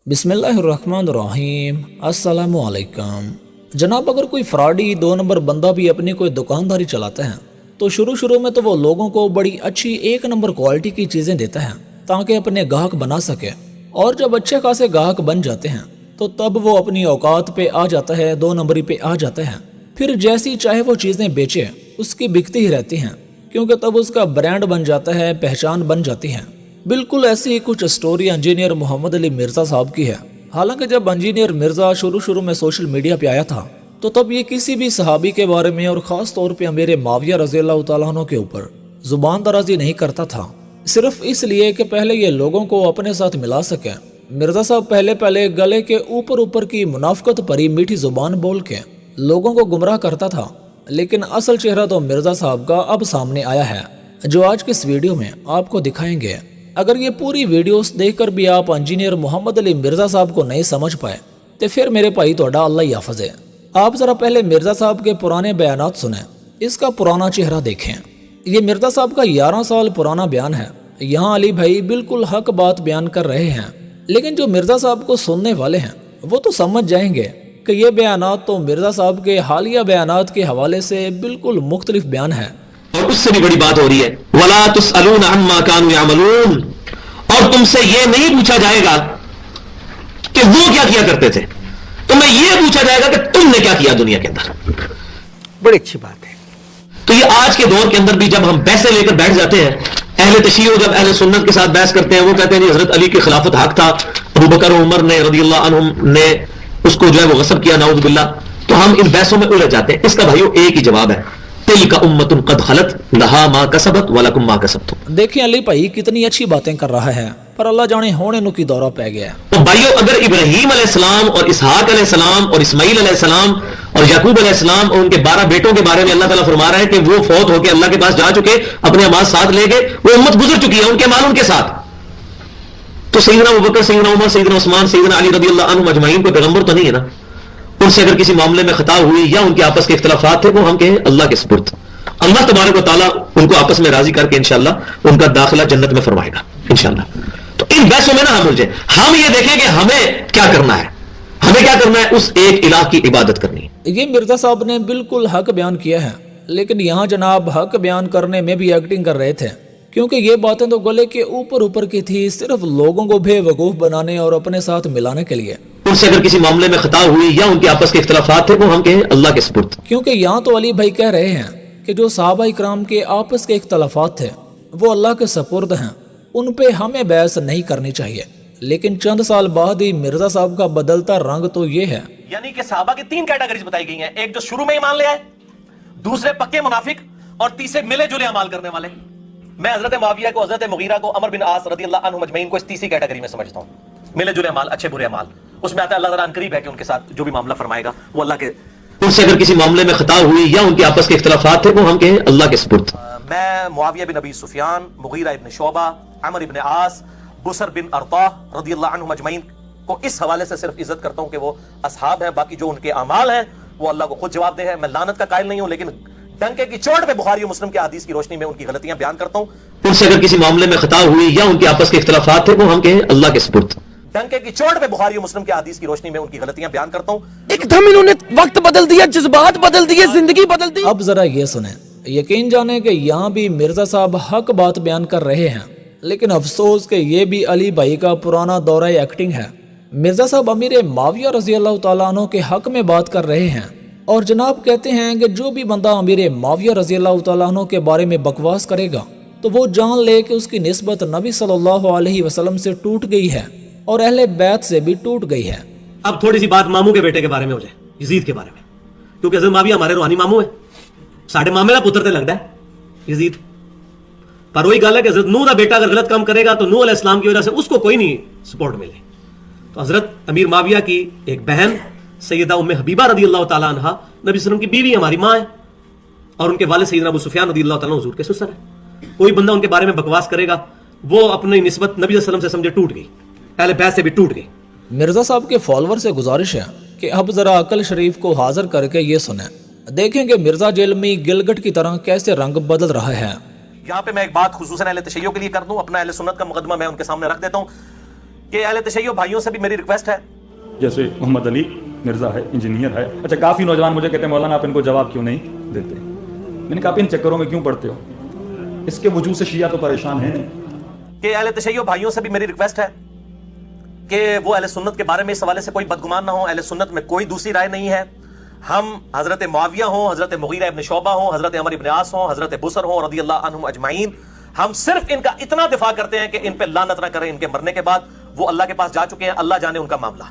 बिस्मिल्लाहिर्रहमानिर्रहीम। अस्सलामुअलैकुम। जनाब, अगर कोई फ्रॉडी 2 नंबर बंदा भी अपनी कोई दुकानदारी चलाता है तो शुरू में तो वो लोगों को बड़ी अच्छी 1 नंबर क्वालिटी की चीज़ें देता है ताकि अपने गाहक बना सके, और जब अच्छे खासे गाहक बन जाते हैं तो तब वो अपनी औकात पे आ जाता है, 2 नंबरी पे आ जाता है। फिर जैसी चाहे वो चीज़ें बेचे उसकी बिकती ही रहती हैं, क्योंकि तब उसका ब्रांड बन जाता है, पहचान बन जाती है। बिल्कुल ऐसी ही कुछ स्टोरी इंजीनियर मोहम्मद अली मिर्ज़ा साहब की है। हालांकि जब इंजीनियर मिर्ज़ा शुरू में सोशल मीडिया पे आया था तो तब ये किसी भी सहाबी के बारे में और ख़ास तौर पे अमीर माविया रज़ियल्लाहु तआला अन्हु के ऊपर ज़ुबान दराजी नहीं करता था, सिर्फ इसलिए कि पहले ये लोगों को अपने साथ मिला सके। मिर्ज़ा साहब पहले गले के ऊपर की मुनाफकत भरी मीठी ज़ुबान बोल के लोगों को गुमराह करता था, लेकिन असल चेहरा तो मिर्ज़ा साहब का अब सामने आया है, जो आज के इस वीडियो में आपको दिखाएंगे। अगर ये पूरी वीडियोस देखकर भी आप इंजीनियर मोहम्मद अली मिर्ज़ा साहब को नहीं समझ पाए तो फिर मेरे भाई तोड़ा अल्लाह ही हाफ़िज़ है। आप ज़रा पहले मिर्ज़ा साहब के पुराने बयानात सुने, इसका पुराना चेहरा देखें। ये मिर्ज़ा साहब का 11 साल पुराना बयान है। यहाँ अली भाई बिल्कुल हक बात बयान कर रहे हैं, लेकिन जो मिर्ज़ा साहब को सुनने वाले हैं वो तो समझ जाएंगे कि ये बयानात तो मिर्ज़ा साहब के हालिया बयानात के हवाले से बिल्कुल मुख्तलिफ बयान है। और उससे भी बड़ी बात हो रही है, वला तुसअलूना अम्मा कानू यामलून, और तुमसे ये नहीं पूछा जाएगा कि वो क्या किया करते थे, तुम्हें ये पूछा जाएगा कि तुमने क्या किया दुनिया के अंदर। बड़ी अच्छी बात है। तो ये आज के दौर के अंदर भी जब हम बहसें लेकर बैठ जाते हैं, अहले तशय्युअ जब अहले सुन्नत के साथ बहस करते हैं, वो कहते हैं नहीं हजरत अली की खिलाफत हक था, अबू बकर और उमर ने रज़ियल्लाहु अन्हुम ने उसको जो है वो गस्ब किया, नाउज़ बिल्लाह। तो हम इन बहसों में उलझ जाते हैं। इसका भाइयों एक ही जवाब है, तिलका उम्मतुन कद खलत लहा मा कसबत वलकुम मा कसबतुम। देखिए अली भाई कितनी अच्छी बातें कर रहा है, पर अल्लाह जाने होने नु की दौरा पै गया। तो भाइयों, अगर इब्राहीम अलैहिस्सलाम और इसहाक अलैहिस्सलाम और इस्माईल अलैहिस्सलाम और याकूब अलैहिस्सलाम और उनके 12 बेटों के बारे में अल्लाह ताला फरमा रहा है कि वो फौत होकर अल्लाह के पास जा चुके, अपने अमाज साथ ले गए, वो उम्मत गुजर चुकी है उनके माल उनके साथ। तो सैयदना अबू बकर, सैयदना उमर, सैयदना उस्मान, सैयदना अली रज़ियल्लाहु अन्हुम अजमईन कोई पैगंबर तो नहीं है ना। उनसे अगर किसी मामले में खता हुई या उनके आपस के इख्तिलाफात थे, वो हम कहें अल्लाह के सुपुर्द। अल्लाह तबारक व तआला उनको आपस में राजी करके इंशाअल्लाह उनका दाखिला जन्नत में फरमाएगा इंशाअल्लाह। तो इन बहसों में ना हम उलझे, हम ये देखें कि हमें क्या करना है। हमें क्या करना है? उस एक इलाह की इबादत करनी है। ये मिर्ज़ा साहब ने बिल्कुल हक बयान किया है, लेकिन यहाँ जनाब हक बयान करने में भी एक्टिंग कर रहे थे, क्योंकि ये बातें तो गले के ऊपर की थी, सिर्फ लोगों को बेवकूफ़ बनाने और अपने साथ मिलाने के लिए। उनसे अगर किसी मामले में खता हुई या उनके आपस के इख्तिलाफात थे, वो हम कहें अल्लाह के सुपुर्द। क्योंकि यहाँ तो अली भाई कह रहे हैं कि जो सहाबा इकराम के आपस के इख्तिलाफात थे वो अल्लाह के सपुर्द हैं, उन पे हमें बहस नहीं करनी चाहिए। लेकिन चंद साल बाद ही मिर्ज़ा साहब का बदलता रंग तो ये है। यानी कि सहाबा की 3 कैटेगरीज बताई गई हैं, एक जो शुरू में ईमान ले आए, दूसरे पक्के मुनाफिक, और तीसरे मिले जुले अमाल करने वाले। मैं हजरत मुआविया को, हजरत मुगीरा को, अमर बिन आस रज़ियल्लाहु अन्हुम अजमईन को इस तीसरी कैटेगरी में समझता हूं। मिले जुले अमाल, अच्छे बुरे अमाल, उसमें आता है अल्लाह ताला करीब है कि उनके साथ जो भी मामला फरमाएगा वो अल्लाह के। उनसे अगर किसी मामले में खता हुई या उनके आपस के इख्तिलाफात थे, वो हम कहें अल्लाह के सुपुर्द। मैं मुआविया बिन अबी सुफियान, मुगीरा इब्न शोबा, अमर इब्न आस, बुसर बिन अरता रज़ियल्लाहु अन्हुम अजमईन को इस हवाले से सिर्फ इज्जत करता हूं कि वो असहाब हैं। बाकी जो उनके अमाल हैं वो अल्लाह को खुद जवाब दे है। मैं लानत का कायल नहीं हूं, लेकिन डंके की चोट पे बुखारी और मुस्लिम के हदीस की रोशनी में उनकी गलतियां बयान करता हूं। उनसे अगर किसी मामले में खता हुई या उनके आपस के इख्तिलाफात थे, वो हम कहें अल्लाह के सुपुर्द। डंके की चोट पे बुखारी और मुस्लिम के हदीस की रोशनी में उनकी गलतियां बयान करता हूं। एकदम इन्होंने वक्त बदल दिया, जज्बात बदल दिए, जिंदगी बदल दी। अब जरा ये सुने, यकीन जाने कि यहाँ भी मिर्ज़ा साहब हक बात बयान कर रहे हैं, लेकिन अफसोस कि ये भी अली भाई का पुराना दौरा एक्टिंग है। मिर्ज़ा साहब अमीर माविया रज़ियल्लाहु तआला अन्हु के हक में बात कर रहे हैं, और जनाब कहते हैं कि जो भी बंदा अमीर माविया रज़ियल्लाहु तआला अन्हु के बारे में बकवास करेगा तो वो जान ले कि उसकी निस्बत नबी सल्लल्लाहु अलैहि वसल्लम से टूट गई है और अहले बैत से भी टूट गई है। अब थोड़ी सी बात मामू के बेटे के बारे में हो जाए, यजीद के बारे में, क्योंकि हज़रत माविया हमारे रूहानी मामू है, साढ़े मामे का पुत्र ते लगता है यजीद। पर वही गल है कि हज़रत नूह का बेटा अगर गलत काम करेगा तो नूह अलैहिस्सलाम की वजह से उसको कोई नहीं सपोर्ट मिले। तो हज़रत अमीर माविया की एक बहन सैयदा उम्मे हबीबा रज़ियल्लाहु तआला अन्हा नबी सल्लल्लाहु अलैहि वसल्लम की बीवी, हमारी माँ है, और उनके वालिद सैयदना अबू सुफियान रज़ियल्लाहु तआला हुजूर के ससुर है। कोई बंदा उनके बारे में बकवास करेगा, वो अपनी निस्बत नबी सल्लल्लाहु अलैहि वसल्लम से समझे टूट गई, अहले बैत से भी टूट गई। मिर्ज़ा साहब के फॉलोअर से गुजारिश है कि अब जरा अकल शरीफ को हाजिर करके ये सुने, देखेंगे मिर्ज़ा जेलमी गिलगट की तरह कैसे रंग बदल रहा है। यहाँ पे मैं एक बात खुसूसन अहले तशय्युअ के लिए कर दूं, अपना अहले सुन्नत का मुकदमा मैं उनके सामने रख देता हूं कि अहले तशय्यो भाइयों से भी मेरी रिक्वेस्ट है, जैसे मोहम्मद अली मिर्ज़ा है, इंजीनियर है। अच्छा, काफ़ी नौजवान मुझे कहते हैं मौलाना आप इनको जवाब क्यों नहीं देते। मैंने कहा आप इन चक्करों में क्यों पड़ते हो, इसके वजूद से शिया तो परेशान हैं। कि अहले तशय्यो भाइयों से भी मेरी रिक्वेस्ट है कि वो अहले सुन्नत के बारे में इस हवाले से कोई बदगुमान ना हो। अहले सुन्नत में कोई दूसरी राय नहीं है। हम हजरत मुआविया हो, हजरत मुगीरा इब्न शोबा हो, हजरत अमर इब्न आस हो, हजरत बुसर हो रदी अल्लाह अन्हुम अजमाइन, हम सिर्फ इनका इतना दिफा करते हैं कि इन पे लानत ना करें। इनके मरने के बाद वो अल्लाह के पास जा चुके हैं, अल्लाह जाने उनका मामला।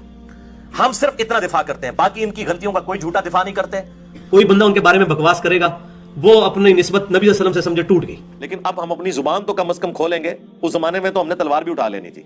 हम सिर्फ इतना दिफा करते हैं, बाकी इनकी गलतियों का कोई झूठा दिफा नहीं करते। कोई बंदा उनके बारे में बकवास करेगा, वो अपनी निस्बत नबी सल्लल्लाहु अलैहि वसल्लम से समझे टूट गई। लेकिन अब हम अपनी जुबान तो कम से कम खोलेंगे। उस जमाने में तो हमने तलवार भी उठा लेनी थी,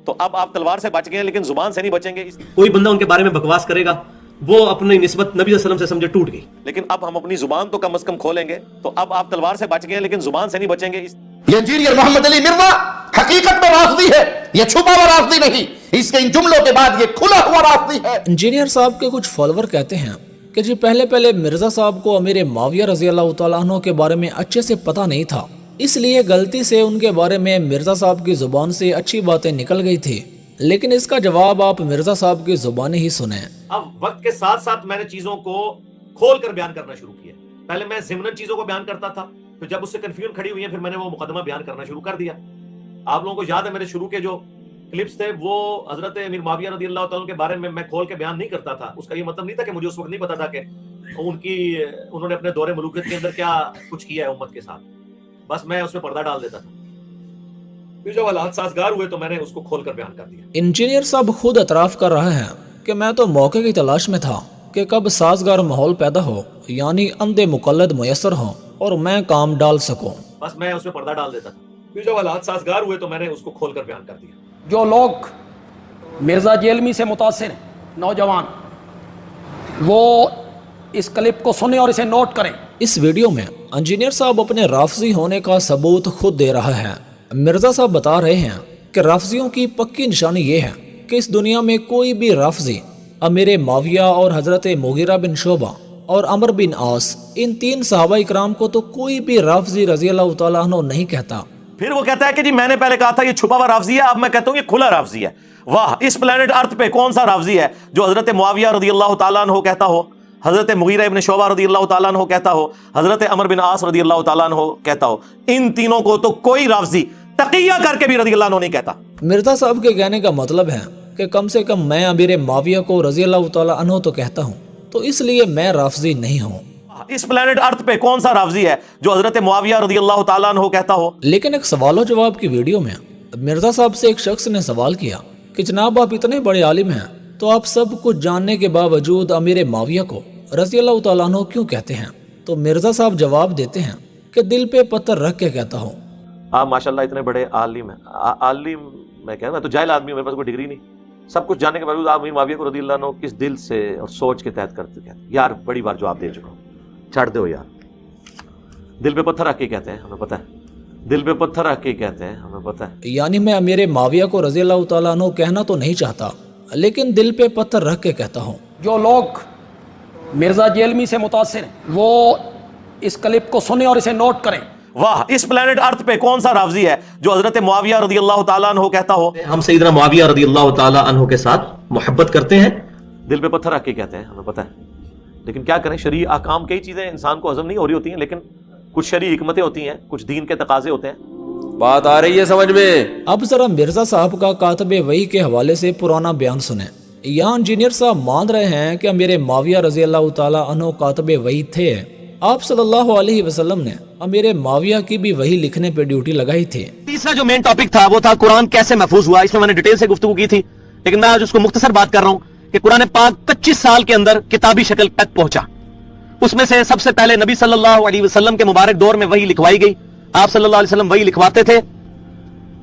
तो अब आप तलवार से बच गए लेकिन जुबान से नहीं बचेंगे। कोई बंदा उनके बारे में बकवास करेगा, वो अपनी निस्बत नबी सल्लल्लाहु अलैहि वसल्लम से समझे टूट गई। लेकिन अब हम अपनी जुबान तो कम से कम खोलेंगे, तो अब आप तलवार से बच गए लेकिन जुबान से नहीं बचेंगे। ये इंजीनियर मोहम्मद अली मिर्जा हकीकत में राफ़ज़ी है, ये छुपा हुआ राफ़ज़ी नहीं। इसके इन जुमलों के बाद ये खुला हुआ राफ़ज़ी है। इंजीनियर साहब के कुछ फॉलोवर कहते हैं कि जी पहले मिर्जा साहब को अमीर माविया रजी अल्लाह तआला अन्हु के बारे में अच्छे से पता नहीं था, इसलिए गलती से उनके बारे में मिर्जा साहब की जुबान से अच्छी बातें निकल गई थी। लेकिन इसका जवाब आप मिर्जा साहब की जुबानी ही सुने। अब वक्त के साथ साथ मैंने चीजों को खोल कर बयान करना शुरू किया। पहले मैं ज़िमनन चीजों को बयान करता था, तो जब उससे कंफ्यूजन खड़ी हुई है फिर मैंने वो मुकदमा बयान करना शुरू कर दिया। आप लोगों को याद है मेरे शुरू के जो क्लिप्स थे वो हजरत अमीर मुआविया रज़ी अल्लाह तआला के बारे में मैं खोल के बयान नहीं करता था। उसका ये मतलब नहीं था कि मुझे उस वक्त नहीं पता था कि उन्होंने अपने दौरे मलूकियत के अंदर क्या कुछ किया है उम्मत के साथ, बस मैं उसमें पर्दा डाल देता था। फिर जब हालात साजगार हुए तो मैंने उसको खोल कर बयान कर दिया। इंजीनियर साहब खुद एतराफ़ कर रहे हैं कि मैं तो मौके की तलाश में था कि कब साजगार माहौल पैदा हो, यानी अंधे मुकल्लद मुयस्सर हो और मैं काम डाल सकूं। बस मैं उसमें पर्दा डाल देता था। फिर जब हालात साजगार हुए तो मैंने उसको खोल कर बयान कर दिया। जो लोग मिर्ज़ा जेलमी से मुतासिर हैं, नौजवान, वो इस क्लिप को सुने और इसे नोट करें। इस वीडियो में इंजीनियर साहब अपने राफ़ज़ी होने का सबूत खुद दे रहा है। मिर्जा साहब बता रहे हैं कि राफ़ज़ियों की पक्की निशानी ये है कि इस दुनिया में कोई भी राफ़ज़ी अमीर माविया और हज़रत मुगीरा बिन शोबा और अमर बिन आस, इन तीन सहाबा इकराम को तो कोई भी राफ़ज़ी रज़ी अल्लाह तआला अन्हु नहीं कहता। फिर वो कहता है कि जी मैंने पहले कहा था ये छुपा हुआ राफ़ज़ी है, अब मैं कहता हूँ ये खुला राफ़ज़ी है। वाह, इस प्लेनेट अर्थ पे कौन सा राफ़ज़ी है जो हज़रत मुआविया रज़ी अल्लाह तआला अन्हु कहता हो, हज़रत मुगीरा इब्न शोबा रज़ी अल्लाह तआला अन्हु कहता हो, हज़रत अमर बिन आस रज़ी अल्लाह तआला अन्हु कहता हो। इन तीनों को तो कोई राफ़ज़ी तकिया करके भी रज़ी अल्लाह अन्हु नहीं कहता। मिर्जा साहब के कहने का मतलब है कि कम से कम मैं अमीर माविया को रज़ी अल्लाह तआला अन्हु तो कहता हूँ, तो इसलिए मैं राफ़ज़ी नहीं हूँ। इस प्लेनेट अर्थ पे कौन सा राफ़ज़ी है जो हज़रत मुआविया रज़ी अल्लाह तआला अन्हु कहता हो। लेकिन एक सवाल जवाब की वीडियो में मिर्जा साहब से एक शख्स ने सवाल किया कि जनाब आप इतने बड़े आलिम हैं, तो आप सब कुछ जानने के बावजूद अमीर माविया को रज़ी अल्लाह तआला अन्हु क्यों कहते हैं? तो मिर्जा साहब जवाब देते हैं कि दिल पे पत्थर रख के कहता हूँ। आप माशाल्लाह इतने बड़े आलिम हैं। आलिम मैं कह रहा, मैं तो जाहिल आदमी हूं, मेरे पास कोई डिग्री नहीं। सब कुछ जानने के बावजूद आप अमीर माविया को रज़ी अल्लाह अन्हु किस दिल से और सोच के तहत करते कहते? यार बड़ी बार जवाब दे चुका हूँ, छाड़ दो यार। दिल पे पत्थर रख के कहते हैं, हमें पता है। दिल पे पत्थर रख के कहते हैं, हमें पता है। यानी मैं अमीर माविया को रज़ी अल्लाह तआला अन्हु कहना तो नहीं चाहता, लेकिन दिल पे पत्थर रख के कहता हूँ। जो लोग मिर्ज़ा जेलमी से मुतासिर हैं, वो इस क्लिप को सुने और इसे नोट करें। वाह, इस प्लेनेट अर्थ पे कौन सा राफ़ज़ी है जो हज़रत मुआविया रज़ी अल्लाह तआला अन्हु कहता हो। हम सैयदना मुआविया रज़ी अल्लाह तआला अन्हु के साथ मोहब्बत करते हैं। दिल पे पत्थर रख के कहते हैं, हमें पता है। लेकिन क्या करें, शरई अहकाम कई चीज़ें इंसान को हज़म नहीं हो रही होती हैं, लेकिन कुछ शरई हिकमतें होती हैं, कुछ दीन के तकाजे होते हैं। बात आ रही है समझ में? अब जरा मिर्जा साहब का कातबे वही के हवाले से पुराना बयान सुने। यहाँ इंजीनियर साहब मान रहे हैं कि अमीर माविया रज़ी अल्लाह तआला अन्हु कातबे वही थे। आप सल्लल्लाहु अलैहि वसल्लम ने अमीर माविया की भी वही लिखने पे ड्यूटी लगाई थी। तीसरा जो मेन टॉपिक था वो था कुरान कैसे महफूज हुआ। इसमें मैंने डिटेल से गुफ्तगू की थी, लेकिन मैं आज उसको मुख्तसर बात कर रहा हूँ कि कुरान पाक 25 साल के अंदर किताबी शक्ल तक पहुंचा। उसमें से सबसे पहले नबी सल्लल्लाहु अलैहि वसल्लम के मुबारक दौर में वही लिखवाई गई। आप सल्लल्लाहु अलैहि वसल्लम वही लिखवाते थे,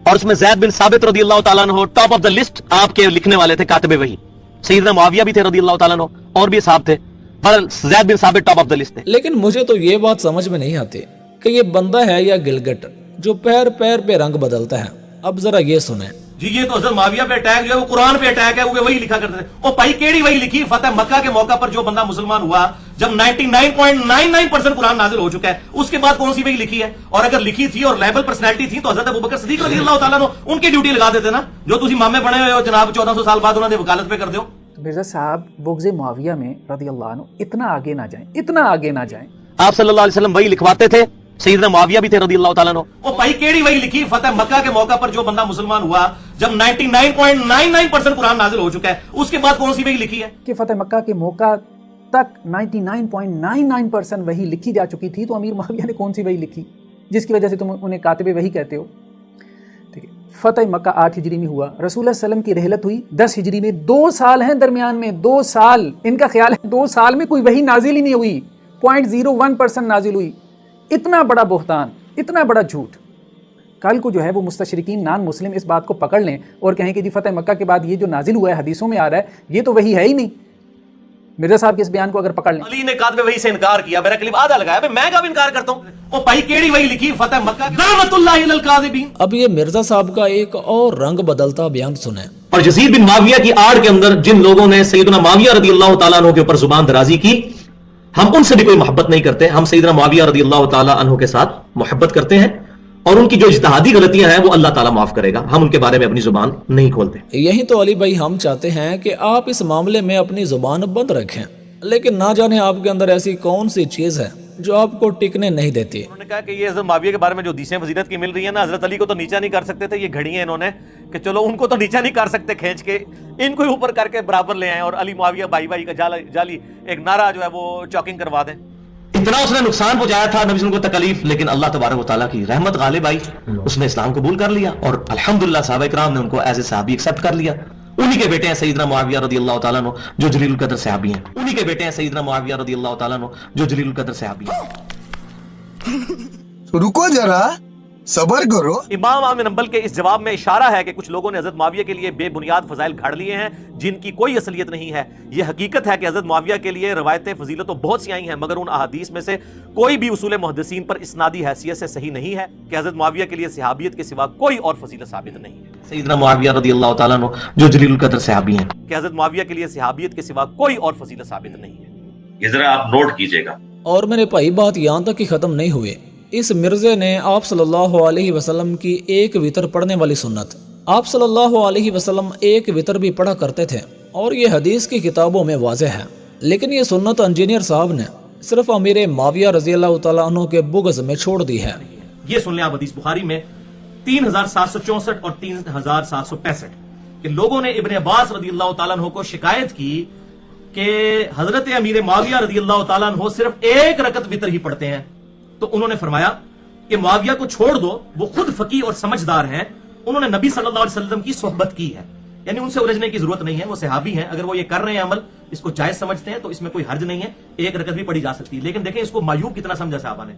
और उसमें ज़ैद बिन साबित रज़ी अल्लाह तआला अन्हु टॉप ऑफ द लिस्ट आपके लिखने वाले थे, कातिबे वही। सैयदना मुआविया भी थे रज़ी अल्लाह तआला अन्हु, और भी साहब थे, पर ज़ैद बिन साबित टॉप ऑफ द लिस्ट थे। लेकिन मुझे तो ये बात समझ में नहीं आती कि ये बंदा है या गिलगट जो पैर पैर पे रंग बदलता है। अब जरा ये सुने। جی یہ تو حضرت معاویہ پہ اٹیک جو ہے وہ قرآن پہ اٹیک ہے, وہ وہی لکھا کرتے تھے. اور بھائی کیڑی وہی لکھی؟ فتح مکہ کے موقع پر جو بندہ مسلمان ہوا, جب 99.99% قرآن نازل ہو چکا ہے, اس کے بعد کون سی وہی لکھی ہے؟ اور اگر لکھی تھی اور لیبل پرسنالٹی تھی تو حضرت ابوبکر صدیق رضی اللہ تعالیٰ عنہ ان کی ڈیوٹی لگا دیتے نا, جو تسی مامے بنے ہوئے ہو جناب 1400 سال بعد انہوں نے وکالت پہ کر دیو. مرزا صاحب بغض معاویہ میں رضی اللہ عنہ اتنا آگے نہ جائیں, اتنا آگے نہ جائیں. آپ صلی اللہ علیہ وسلم وہی لکھواتے تھے, سیدنا معاویہ بھی تھے رضی اللہ تعالیٰ عنہ. وہ بھائی کیڑی وہی لکھی؟ فتح مکہ کے موقع پر جو بندہ مسلمان ہوا, جب 99.99% قرآن نازل ہو چکا ہے, اس کے بعد کون سی وہی لکھی ہے؟ کہ فتح مکہ کے موقع تک 99.99% وہی لکھی جا چکی تھی, تو امیر معاویہ نے کون سی وہی لکھی جس کی وجہ سے تم انہیں کاتب وحی کہتے ہو؟ ٹھیک ہے, فتح مکہ 8 ہجری میں ہوا, رسول اللہ صلی اللہ علیہ وسلم کی رحلت ہوئی 10 ہجری میں. 2 سال ہیں درمیان میں, 2 سال. ان کا خیال ہے 2 سال میں کوئی وحی نازل ہی نہیں ہوئی, 0.01% نازل ہوئی. اتنا بڑا بہتان, اتنا بڑا جھوٹ. کل کو جو ہے وہ مستشرقین نان مسلم اس بات کو پکڑ لیں اور کہیں کہ جی فتح مکہ کے بعد یہ جو نازل ہوا ہے حدیثوں میں آ رہا ہے یہ تو وہی ہے ہی نہیں. مرزا صاحب کے اس بیان کو اگر پکڑ لیں, علی نے کاتب وحی سے انکار کیا, میرا کلپ آدھا لگایا, میں کب انکار کرتا ہوں؟ وہ بھائی کیڑی وحی لکھی؟ فتح مکہ لعنت اللہ علی الکاذبین. اب یہ مرزا صاحب کا ایک اور رنگ بدلتا بیان سنیں. اور یزید بن معاویہ کی آڑ کے اندر جن لوگوں نے سیدنا معاویہ رضی اللہ تعالیٰ عنہ کے اوپر زبان درازی کی, ہم ان سے بھی کوئی محبت نہیں کرتے. ہم سیدنا معاویہ رضی اللہ تعالیٰ عنہ کے ساتھ محبت کرتے ہیں, اور ان کی جو اجتہادی غلطیاں ہیں وہ اللہ تعالیٰ معاف کرے گا. ہم ان کے بارے میں اپنی زبان نہیں کھولتے. یہی تو علی بھائی ہم چاہتے ہیں کہ آپ اس معاملے میں اپنی زبان بند رکھیں, لیکن نہ جانے آپ کے اندر ایسی کون سی چیز ہے جو آپ کو ٹکنے نہیں دیتی. انہوں نے کہا کہ یہ حضرت معاویہ کے بارے میں جو حدیثیں فضیلت کی مل رہی ہیں نا, حضرت علی کو تو نیچا نہیں کر سکتے تھے, یہ گھڑی ہیں انہوں نے کہ چلو ان کو تو نیچا نہیں کر سکتے کھینچ کے, ان کو ہی اوپر کر کے برابر لے آئیں اور علی معاویہ بھائی بھائی کا جالی ایک نعرہ جو ہے وہ چاکنگ کروا دیں. اتنا اس نے نقصان پہنچایا تھا نبی صلی اللہ علیہ وسلم کو تکلیف, لیکن اللہ تبارک و تعالیٰ کی رحمت غالب آئی, اس نے اسلام قبول کر لیا, اور الحمدللہ صحابہ کرام نے ان کو ایز اے صحابی ایکسپٹ کر لیا. انہی کے بیٹے ہیں سیدنا معاویہ رضی اللہ تعالیٰ عنہ جو جلیل القدر صحابی ہیں. انہی کے بیٹے ہیں سیدنا معاویہ رضی اللہ تعالیٰ عنہ جو جلیل القدر صحابی ہیں. رکو ذرا, صبر کرو. امام احمد بن حنبل کے اس جواب میں اشارہ ہے کہ کچھ لوگوں نے حضرت معاویہ کے لیے بے بنیاد فضائل گھڑ لیے ہیں جن کی کوئی اصلیت نہیں ہے. یہ حقیقت ہے کہ حضرت معاویہ کے لیے روایتیں فضیلت تو بہت سی آئی ہیں, مگر ان احادیث میں سے کوئی بھی اصول محدثین پر اسنادی حیثیت سے صحیح نہیں ہے کہ حضرت معاویہ کے لیے صحابیت کے سوا کوئی اور فضیلت ثابت نہیں ہے. سیدنا معاویہ رضی اللہ تعالیٰ عنہ جو جلیل القدر صحابی ہیں, کہ حضرت معاویہ کے لیے صحابیت کے سوا کوئی اور فضیلت ثابت نہیں ہے. یہ ذرا آپ نوٹ کیجئے گا. اور میرے بھائی بات یہاں تک ہی ختم نہیں ہوئے. اس مرزے نے آپ صلی اللہ علیہ وسلم کی ایک وطر پڑھنے والی سنت, آپ صلی اللہ علیہ وسلم ایک وطر بھی پڑھا کرتے تھے اور یہ حدیث کی کتابوں میں واضح ہے, لیکن یہ سنت انجینئر صاحب نے صرف امیر معاویہ رضی اللہ تعالیٰ عنہ کے بغض میں چھوڑ دی ہے. یہ سن لیں آپ حدیث بخاری میں 3764 اور 3765 کہ لوگوں نے ابن عباس رضی اللہ تعالیٰ عنہ کو شکایت کی کہ حضرت امیر معاویہ رضی اللہ تعالیٰ عنہ صرف ایک رکعت وطر ہی پڑھتے ہیں. تو انہوں نے فرمایا کہ معاویہ کو چھوڑ دو, وہ خود فقیہ اور سمجھدار ہیں, انہوں نے نبی صلی اللہ علیہ وسلم کی صحبت کی ہے, یعنی ان سے الجھنے کی ضرورت نہیں ہے, وہ صحابی ہیں, اگر وہ یہ کر رہے ہیں عمل اس کو جائز سمجھتے ہیں تو اس میں کوئی حرج نہیں ہے, ایک رکعت بھی پڑھی جا سکتی ہے. لیکن دیکھیں اس کو معیوب کتنا سمجھا صحابہ نے.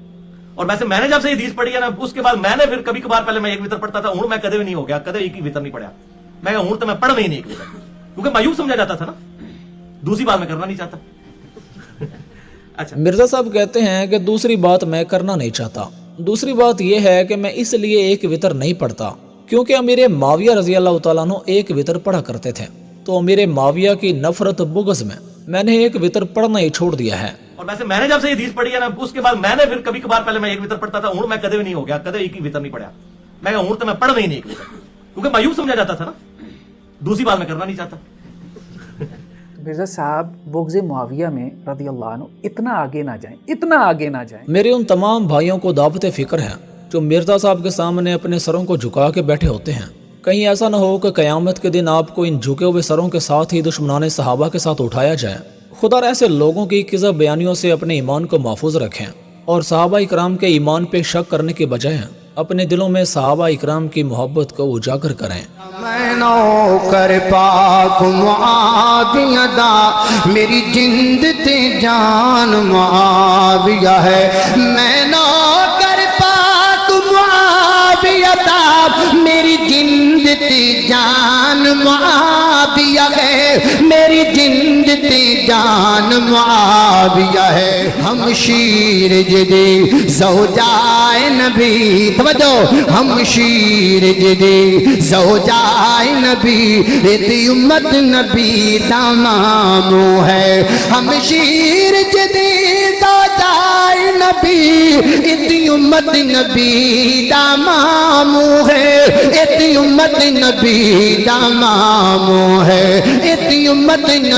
اور ویسے میں نے جب سے یہ حدیث پڑھی ہے نا, اس کے بعد میں نے پھر کبھی کبھار پہلے میں ایک وطر پڑھتا تھا, ہوں میں کدے بھی نہیں ہو گیا, کدے ایک ہی وطر نہیں پڑھا. میں کہا ہوں تو میں پڑھ نہیں ایک وطر, کیونکہ معیوب سمجھا جاتا تھا نا, دوسری بات میں کرنا نہیں چاہتا. اچھا, مرزا صاحب کہتے ہیں کہ دوسری بات میں کرنا نہیں چاہتا. دوسری بات یہ ہے کہ میں اس لیے ایک وطر نہیں پڑھتا کیونکہ امیر معاویہ رضی اللہ تعالیٰ عنہ ایک وطر پڑھا کرتے تھے, تو امیر معاویہ کی نفرت بغض میں نے ایک وطر پڑھنا ہی چھوڑ دیا ہے. اور ویسے میں نے جب سے یہ حدیث پڑھی ہے نا, اس کے بعد میں نے پھر کبھی کبھار پہلے میں ایک وطر پڑھتا تھا, ہوں میں کدے بھی نہیں ہو گیا, کدے ایک ہی وطر نہیں پڑھا. میں کہا ہوں تو میں پڑھ نہیں ایک وطر, کیونکہ معیوب سمجھا جاتا تھا نا, دوسری بات میں کرنا نہیں چاہتا. مرزا صاحب بغض معاویہ میں رضی اللہ عنہ اتنا آگے نہ جائیں, اتنا آگے نہ جائیں. میرے ان تمام بھائیوں کو دعوت فکر ہے جو مرزا صاحب کے سامنے اپنے سروں کو جھکا کے بیٹھے ہوتے ہیں. کہیں ایسا نہ ہو کہ قیامت کے دن آپ کو ان جھکے ہوئے سروں کے ساتھ ہی دشمنان صحابہ کے ساتھ اٹھایا جائے. خدا ایسے لوگوں کی کذب بیانیوں سے اپنے ایمان کو محفوظ رکھیں اور صحابہ اکرام کے ایمان پہ شک کرنے کے بجائے اپنے دلوں میں صحابہ اکرام کی محبت کو اجاگر کریں. میں نوکر پاک معاویہ دا, میری جند تے جان معاویہ ہے. میں نوکر پاک معاویہ دا, میری جند تے جان معاویہ ہے. میری جند تے جان معاویہ ہے ہم شیر جدی زوجائے نبی توجہ ہم شیر جدی زوجائے نبی ریتی امت نبی دامامو ہے ہم شیر جدی زوجائے نبی ریتی امت نبی دامامو ہے ریتی امت نبی دامامو ہے ریتی امت نبی